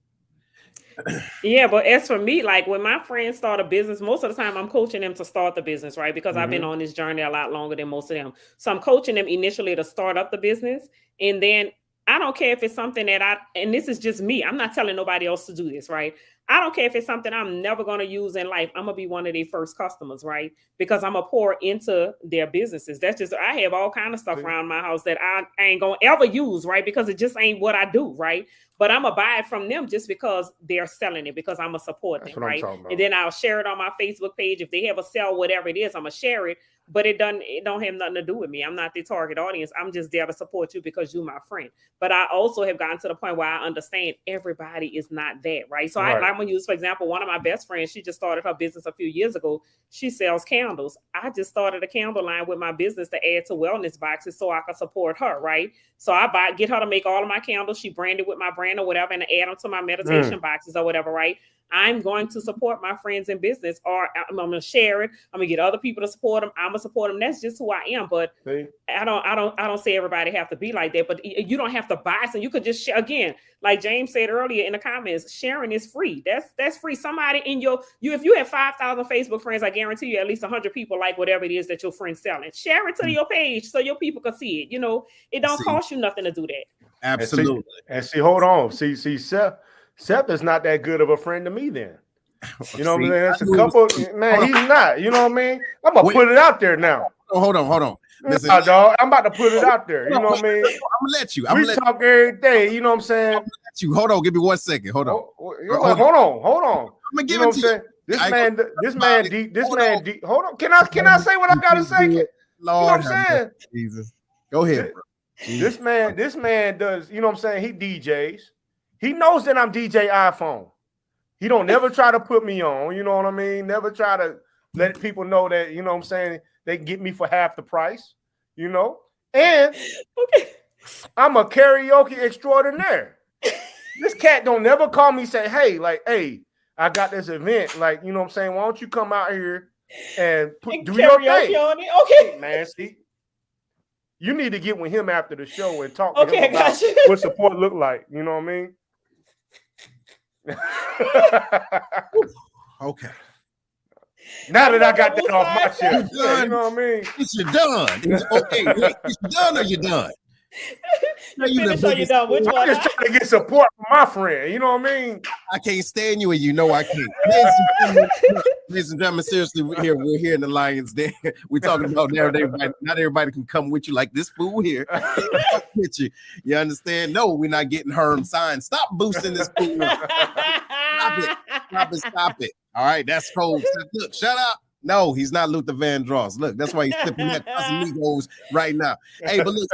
Yeah, but as for me, like when my friends start a business, most of the time I'm coaching them to start the business, right? Because I've been on this journey a lot longer than most of them. So I'm coaching them initially to start up the business. And then I don't care if it's something that and this is just me. I'm not telling nobody else to do this, right? I don't care if it's something I'm never going to use in life. I'm going to be one of their first customers, right? Because I'm going to pour into their businesses. That's just, I have all kind of stuff around my house that I ain't going to ever use, right? Because it just ain't what I do, right? But I'm going to buy it from them just because they're selling it, because I'm going to support them, right? And then I'll share it on my Facebook page. If they have a sale, whatever it is, I'm going to share it. But it don't have nothing to do with me. I'm not the target audience. I'm just there to support you because you're my friend. But I also have gotten to the point where I understand everybody is not that, right? So I'm going to use, for example, one of my best friends. She just started her business a few years ago. She sells candles. I just started a candle line with my business to add to wellness boxes so I can support her, right? So I get her to make all of my candles. She branded with my brand or whatever, and add them to my meditation boxes or whatever, right? I'm going to support my friends in business, or I'm going to share it. I'm going to get other people to support them. I'm going to support them. That's just who I am. But I don't say everybody have to be like that, but you don't have to buy some. You could just share. Again, like James said earlier in the comments, sharing is free. That's free. Somebody in if you have 5,000 Facebook friends, I guarantee you at least 100 people like whatever it is that your friend's selling. Share it to your page so your people can see it. You know, it don't cost you nothing to do that. Absolutely. And see, hold on. See, Seth is not that good of a friend to me then. You know what I mean? That's a couple, man, he's not. You know what I mean? I'm going to put it out there now. Hold on. Listen, dog, I'm about to put it out there. You know what I mean? I'm going to let you. We talk every day. You know what I'm saying? I'm gonna let you. Hold on. Give me 1 second. Hold on. Hold on. I'm going to give it to you. This man, hold on. Can I say what I got to say? You know what I'm saying? Jesus. Go ahead, bro. This man does, you know what I'm saying? He DJs. He knows that I'm DJ iPhone. He don't never try to put me on, you know what I mean? Never try to let people know that, you know what I'm saying, they can get me for half the price, you know? And I'm a karaoke extraordinaire. This cat don't never call me say, hey, I got this event. Like, you know what I'm saying? Why don't you come out here and do your thing? On it? Okay. Man, see, you need to get with him after the show and talk to him about what support look like. You know what I mean? Okay. Now that I got that off my chest, you know what I mean? You're done. Okay, you done or you done? You done. Which one? I'm just trying to get support from my friend. You know what I mean? I can't stand you, and you know I can't. Ladies and gentlemen, seriously, we're here in the Lions Den. We're talking about not everybody can come with you like this fool here. With you. You understand? No, we're not getting Herm signed. Stop boosting this fool. Stop it. All right, that's cold. Look, shut up. No, he's not Luther Vandross. Look, that's why he's sipping that Casamigos right now. Hey, but look,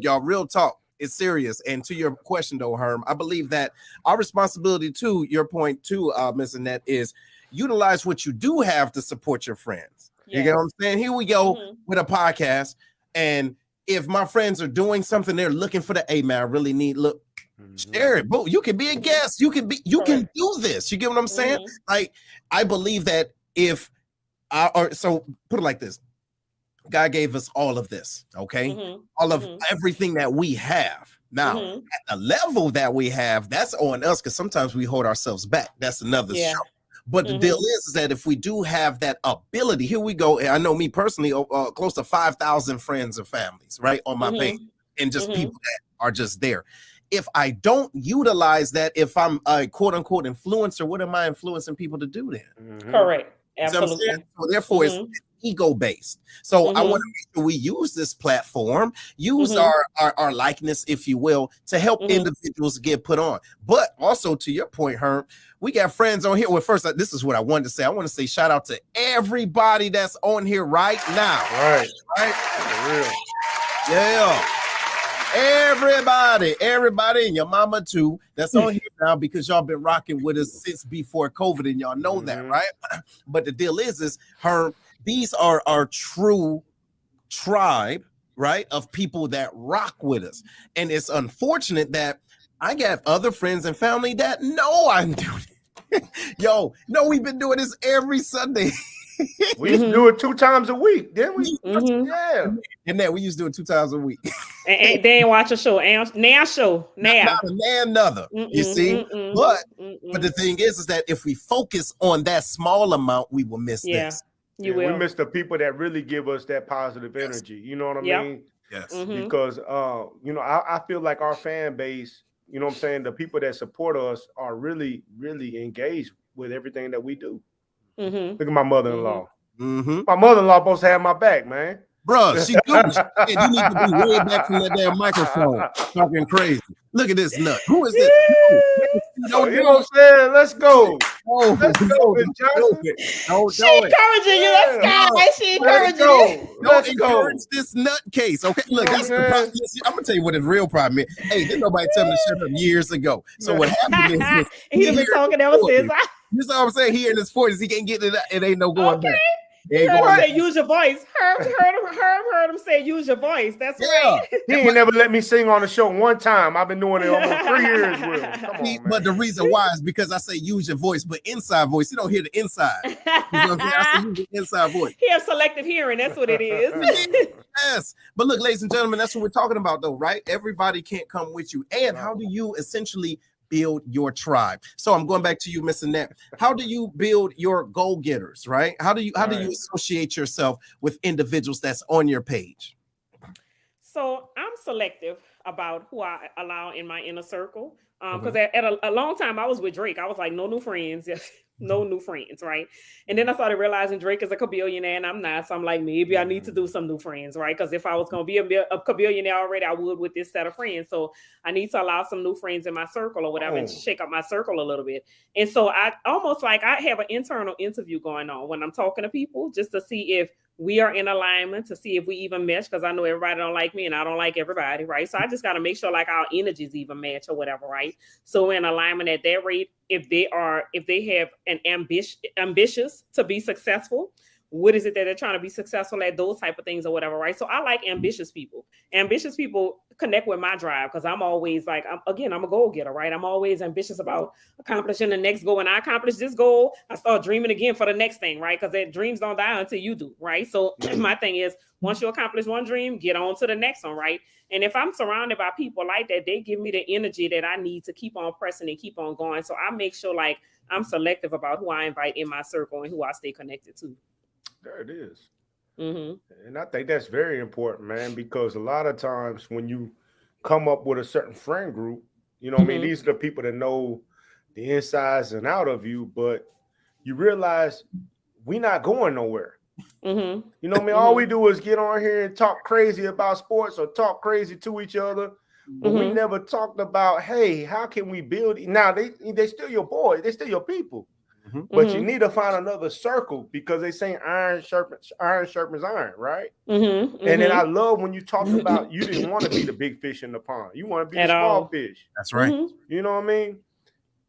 y'all, real talk. It's serious. And to your question, though, Herm, I believe that our responsibility to your point, too, Ms. Annette, is utilize what you do have to support your friends. Yes. You get what I'm saying? Here we go with a podcast. And if my friends are doing something, they're looking for hey, man, I really need, share it. Boo, you can be a guest. You can do this. You get what I'm saying? Like, I believe that if Or so put it like this. God gave us all of this, okay? All of everything that we have. Now, at the level that we have, that's on us because sometimes we hold ourselves back. That's another show. But the deal is that if we do have that ability, here we go. I know me personally, close to 5,000 friends and families, right, on my page, and just people that are just there. If I don't utilize that, if I'm a quote unquote influencer, what am I influencing people to do then? Correct. Absolutely. So therefore, it's ego based. So I want to make sure we use this platform, use our likeness, if you will, to help individuals get put on. But also to your point, Herm, we got friends on here. Well, first, this is what I wanted to say. I want to say shout out to everybody that's on here right now. Right. For real. Yeah. Everybody and your mama too, that's on here now because y'all been rocking with us since before COVID, and y'all know that, right? But the deal is these are our true tribe, right, of people that rock with us. And it's unfortunate that I got other friends and family that know I'm doing it. Yo, no, we've been doing this every Sunday. We used to do it 2 times a week, didn't we? Yeah. And then we used to do it 2 times a week. and they ain't watch a show. Not another. You see? But the thing is that if we focus on that small amount, we will miss this. We miss the people that really give us that positive energy. You know what I mean? Yes. Because I feel like our fan base, you know what I'm saying, the people that support us are really, really engaged with everything that we do. Look at my mother-in-law. My mother-in-law supposed to have my back, man. Bruh, she do. You need to be way back from that damn microphone talking crazy. Look at this nut. Who is this? You know what I'm saying? Let's go. Let's go, Miss Johnson. She encouraging you. Let's go. She encouraging you. Don't encourage this nutcase. Okay, look, that's the problem. I'm gonna tell you what the real problem is. Hey, didn't nobody tell me to shut up years ago. So what happened is he's been talking ever since. You know what I'm saying? He in his 40s, he can't get it. It ain't no going back. Heard him say use your voice. Heard him say use your voice. That's right. He ain't never let me sing on the show one time. I've been doing it almost 3 years with him. Come on, man. But the reason why is because I say use your voice, but inside voice, you don't hear the inside. You know what I'm saying? I say use the inside voice. He has selective hearing. That's what it is. Yes. But look, ladies and gentlemen, that's what we're talking about, though, right? Everybody can't come with you. And how do you essentially build your tribe? So I'm going back to you, Miss Annette. How do you build your go-getters, right? How do you associate yourself with individuals that's on your page? So I'm selective about who I allow in my inner circle. Because at a long time I was with Drake. I was like, no new friends. No new friends, right? And then I started realizing Drake is a billionaire and I'm not. So I'm like, maybe I need to do some new friends, right? Because if I was going to be a billionaire already, I would with this set of friends. So I need to allow some new friends in my circle or whatever and shake up my circle a little bit. And so I almost like I have an internal interview going on when I'm talking to people just to see if we are in alignment, to see if we even mesh, because I know everybody don't like me and I don't like everybody, right? So I just got to make sure like our energies even match or whatever, right? So we're in alignment at that rate. If they have an ambitious to be successful, what is it that they're trying to be successful at, those type of things or whatever, right? So I like ambitious people. Ambitious people connect with my drive because I'm always like, I'm a goal getter, right? I'm always ambitious about accomplishing the next goal. When I accomplish this goal, I start dreaming again for the next thing, right? Because that dreams don't die until you do, right? So my thing is, once you accomplish one dream, get on to the next one, right? And if I'm surrounded by people like that, they give me the energy that I need to keep on pressing and keep on going. So I make sure like I'm selective about who I invite in my circle and who I stay connected to. There it is. And I think that's very important, man, because a lot of times when you come up with a certain friend group, you know what I mean? These are the people that know the insides and out of you, but you realize we're not going nowhere. You know what I mean? All we do is get on here and talk crazy about sports or talk crazy to each other. But we never talked about, hey, how can we build? Now, they still your boys. They still your people. But you need to find another circle because they say iron sharpens iron, right? And then I love when you talked about you didn't want to be the big fish in the pond. You want to be the small fish. That's right. You know what I mean?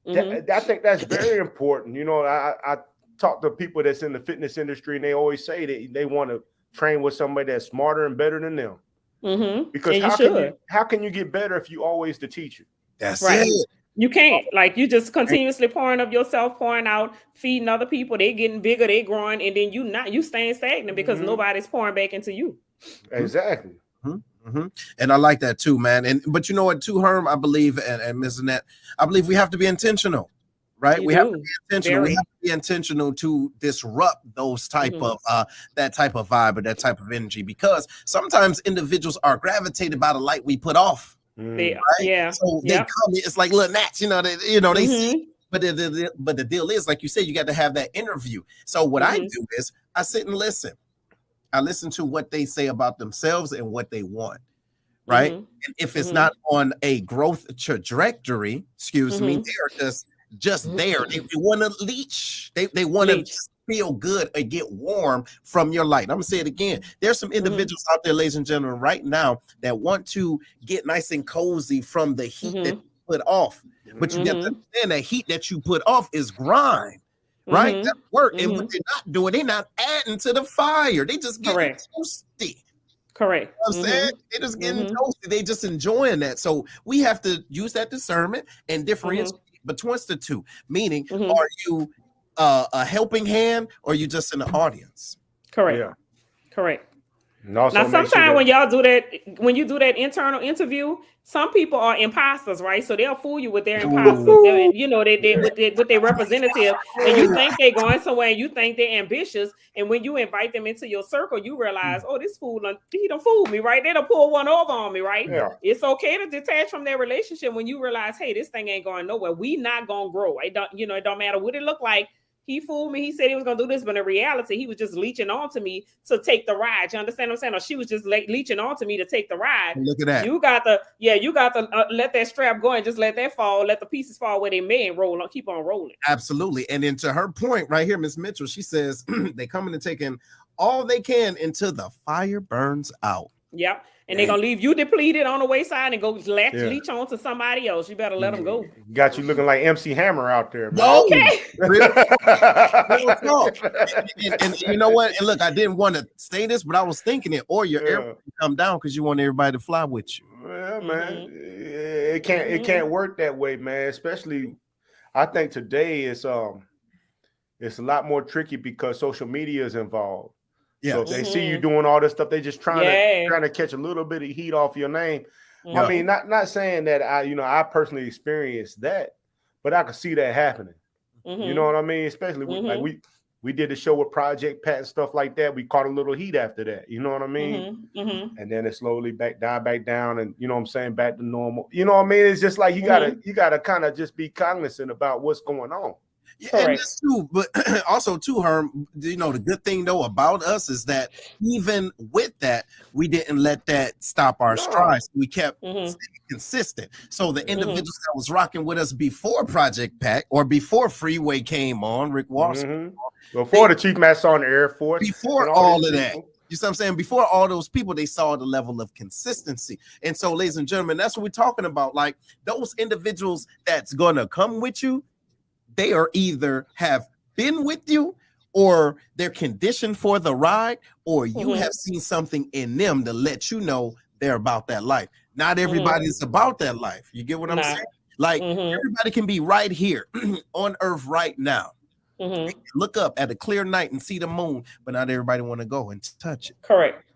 I think that's very important. You know, I talk to people that's in the fitness industry and they always say that they want to train with somebody that's smarter and better than them. Because how can you get better if you always the teacher? That's right. You can't. Like, you just continuously pouring of yourself, pouring out, feeding other people. They getting bigger, they growing, and then you staying stagnant because nobody's pouring back into you. Exactly. And I like that too, man. But you know what, too, Herm, I believe, and Ms. Annette, I believe we have to be intentional, right? We have to be intentional. We have to be intentional to disrupt those type of that type of vibe or that type of energy, because sometimes individuals are gravitated by the light we put off. Right? Yeah. So they come. It's like little gnats, they see. But the deal is, like you said, you got to have that interview. So what I do is I sit and listen. I listen to what they say about themselves and what they want, right? And if it's not on a growth trajectory, excuse me, they're just there. They want to leech. They want to feel good or get warm from your light. I'm gonna say it again. There's some individuals out there, ladies and gentlemen, right now that want to get nice and cozy from the heat that you put off. But you got to understand that heat that you put off is grind. Right? That's work. And what they're not doing, they're not adding to the fire. They just getting toasty. Correct. You know what I'm saying? They're just getting toasty. They just enjoying that. So we have to use that discernment and differentiate between the two. Meaning, are you a helping hand or are you just in the audience? Correct. Yeah. Correct. Now, sometimes when y'all do that, when you do that internal interview, some people are imposters, right? So they'll fool you with their imposters, with their representative, and you think they're going somewhere, and you think they're ambitious, and when you invite them into your circle, you realize, oh, this fool, he done fooled me, right? They done pull one over on me, right? Yeah. It's okay to detach from their relationship when you realize, hey, this thing ain't going nowhere. We not gonna grow. It don't matter what it look like. He fooled me. He said he was going to do this, but in reality, he was just leeching on to me to take the ride. You understand what I'm saying? Or she was just leeching on to me to take the ride. Look at that. You got to let that strap go and just let that fall. Let the pieces fall where they may and roll on. Keep on rolling. Absolutely. And then to her point right here, Miss Mitchell, she says they coming and taking all they can until the fire burns out. Yep. And they're going to leave you depleted on the wayside and go leech on to somebody else. You better let them go. Got you looking like MC Hammer out there, man. Okay. and you know what? And look, I didn't want to say this, but I was thinking it. Or your airplane come down because you want everybody to fly with you. Yeah, man. It can't work that way, man. Especially, I think today it's a lot more tricky because social media is involved. Yeah. So if they see you doing all this stuff, they just trying to catch a little bit of heat off your name. I mean, not saying that I personally experienced that, but I could see that happening. You know what I mean? Especially like we did the show with Project Pat and stuff like that. We caught a little heat after that. You know what I mean? And then it slowly back down, and you know what I'm saying, back to normal. You know what I mean? It's just like you gotta kind of just be cognizant about what's going on. Yeah, and that's true, but also too, Herm, the good thing though about us is that even with that, we didn't let that stop our strides. We kept consistent. So the individuals that was rocking with us before Project Pack or before Freeway came on, Rick Walsh, before the Chief Master on the Air Force, before all of that. You see what I'm saying? Before all those people, they saw the level of consistency. And so, ladies and gentlemen, that's what we're talking about. Like those individuals that's gonna come with you, they are either have been with you or they're conditioned for the ride, or you have seen something in them to let you know they're about that life. Not everybody's about that life. You get what I'm saying? Like everybody can be right here on earth right now. Look up at a clear night and see the moon, but not everybody want to go and touch it. Correct.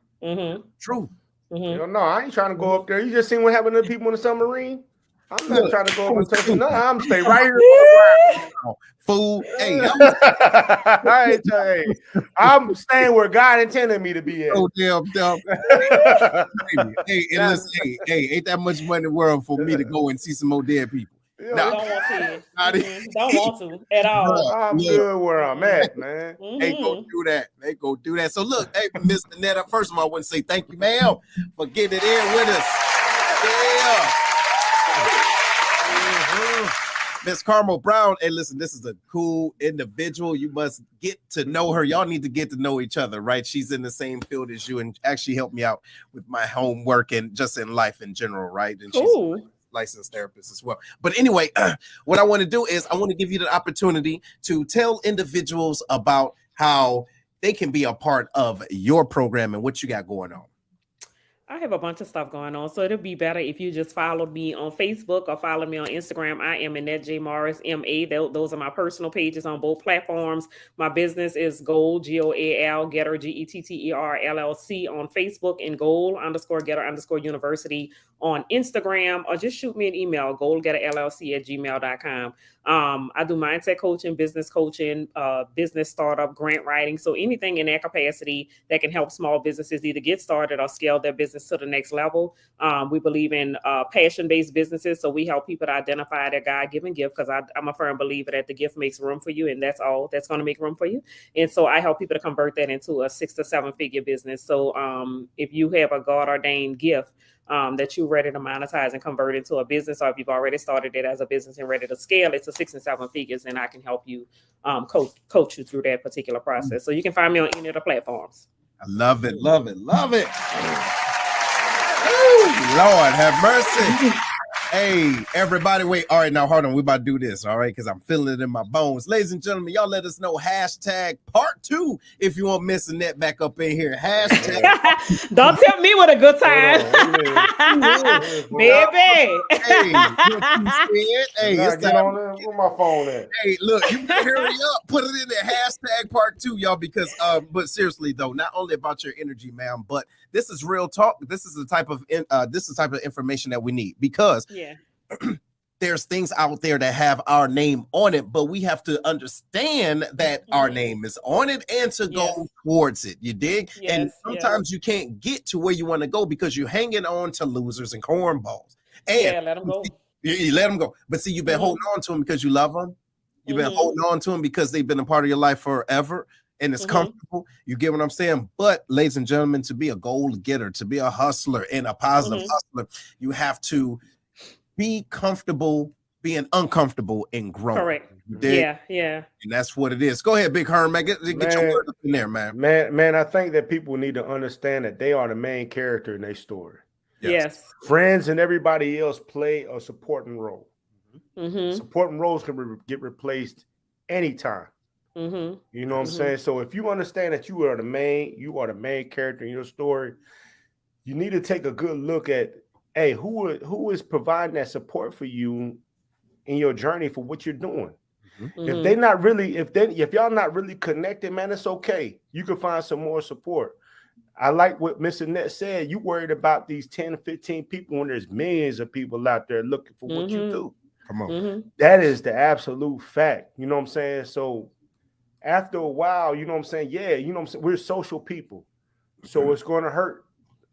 True. No, I ain't trying to go up there. You just seen what happened to the people in the submarine? I'm not trying to go up and touch it. No, I'm stay right here. Fool. Hey, I'm staying where God intended me to be at. Oh, damn. Hey, and listen, hey, ain't that much money in the world for me to go and see some more dead people? No, don't want to. Don't want to at all. I'm good where I'm at, man. They go do that. So look, hey, Mr. Netta, first of all, I want to say thank you, ma'am, for getting it in with us. Yeah. Miss Carmel Brown, hey, listen, this is a cool individual. You must get to know her. Y'all need to get to know each other, right? She's in the same field as you and actually helped me out with my homework and just in life in general, right? And she's a licensed therapist as well. But anyway, what I want to do is I want to give you the opportunity to tell individuals about how they can be a part of your program and what you got going on. I have a bunch of stuff going on, so it'll be better if you just follow me on Facebook or follow me on Instagram. I am Annette J. Morris, MA. Those are my personal pages on both platforms. My business is Goal, GOAL, Getter, GETTER, LLC on Facebook, and Goal _Getter _University on Instagram, or just shoot me an email, goalgetterllc@gmail.com. I do mindset coaching, business coaching, business startup, grant writing. So anything in that capacity that can help small businesses either get started or scale their business to the next level. We believe in passion-based businesses. So we help people to identify their God-given gift, because I'm a firm believer that the gift makes room for you, and that's all that's going to make room for you. And so I help people to convert that into a 6 to 7 figure business. So if you have a God-ordained gift that you're ready to monetize and convert into a business, or if you've already started it as a business and ready to scale it to 6 and 7 figures, then I can help you coach you through that particular process. So you can find me on any of the platforms. I love it, love it, love it. Ooh, Lord have mercy. Hey, everybody, wait. All right, now hold on. We're about to do this, all right? Because I'm feeling it in my bones. Ladies and gentlemen, y'all let us know hashtag part 2 if you want Miss Annette back up in here. Hashtag. Don't tell me what a good time. Baby. Hey, what you said? Hey, Nah, it's get time. on there. Where my phone at? Hey, look, you better hurry up. Put it in there. Hashtag part 2, y'all, because but seriously though, not only about your energy, ma'am, but this is real talk. This is the type of information that we need, because there's things out there that have our name on it, but we have to understand that our name is on it and to go towards it. You dig? And sometimes you can't get to where you want to go because you're hanging on to losers and cornballs. And let them go. You let them go. But see, you've been holding on to them because you love them. You've been holding on to them because they've been a part of your life forever. And it's comfortable. You get what I'm saying? But ladies and gentlemen, to be a goal getter, to be a hustler and a positive hustler, you have to be comfortable being uncomfortable and growing. Correct. Yeah. And that's what it is. Go ahead, Big Herm, man. Get your word up in there, man. Man, I think that people need to understand that they are the main character in their story. Yes. Friends and everybody else play a supporting role. Supporting roles can get replaced anytime. You know what I'm saying? So if you understand that you are the main character in your story, you need to take a good look at, hey, who is providing that support for you in your journey for what you're doing. If they're not really, if y'all not really connected, man, it's okay. You can find some more support. I like what Miss Annette said. You worried about these 10, 15 people when there's millions of people out there looking for what you do. Come on. That is the absolute fact. You know what I'm saying? So after a while, you know what I'm saying? Yeah, you know what I'm saying? We're social people. So it's going to hurt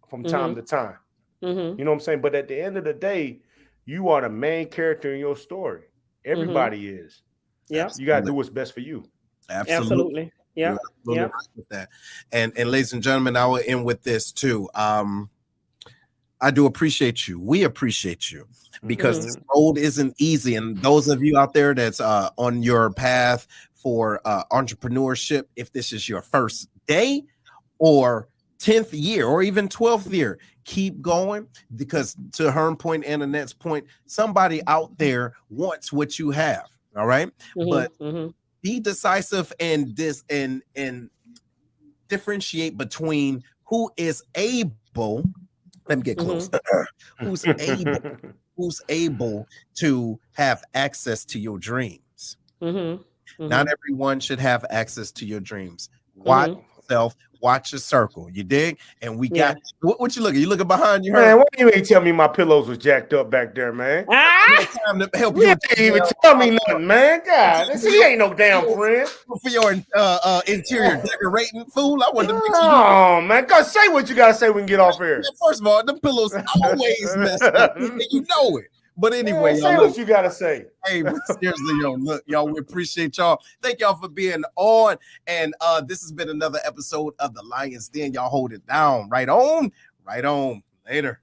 from time to time. You know what I'm saying? But at the end of the day, you are the main character in your story. Everybody is. Yeah. You got to do what's best for you. Absolutely. Yeah. Right with that. And ladies and gentlemen, I will end with this too. I do appreciate you. We appreciate you, because this road isn't easy. And those of you out there that's on your path for entrepreneurship, if this is your first day or 10th year or even 12th year, keep going, because to Herm point and Annette's point, somebody out there wants what you have. All right. But be decisive and differentiate between who is able. Let me get close. Who's able to have access to your dreams. Not everyone should have access to your dreams. Watch yourself, watch your circle. You dig? And we got what you looking? You looking behind you? Man, why you ain't tell me my pillows was jacked up back there, man? Time to help you. You didn't even tell me nothing, man. God, he ain't no damn friend. For your interior decorating, fool. I want to make sure. Oh man, go say what you gotta say when we get off here. First of all, the pillows always messed up, and you know it. But anyway, say what you gotta say. Hey, seriously, look, y'all, we appreciate y'all. Thank y'all for being on. And this has been another episode of the Lion's Den. Y'all hold it down. Right on. Later.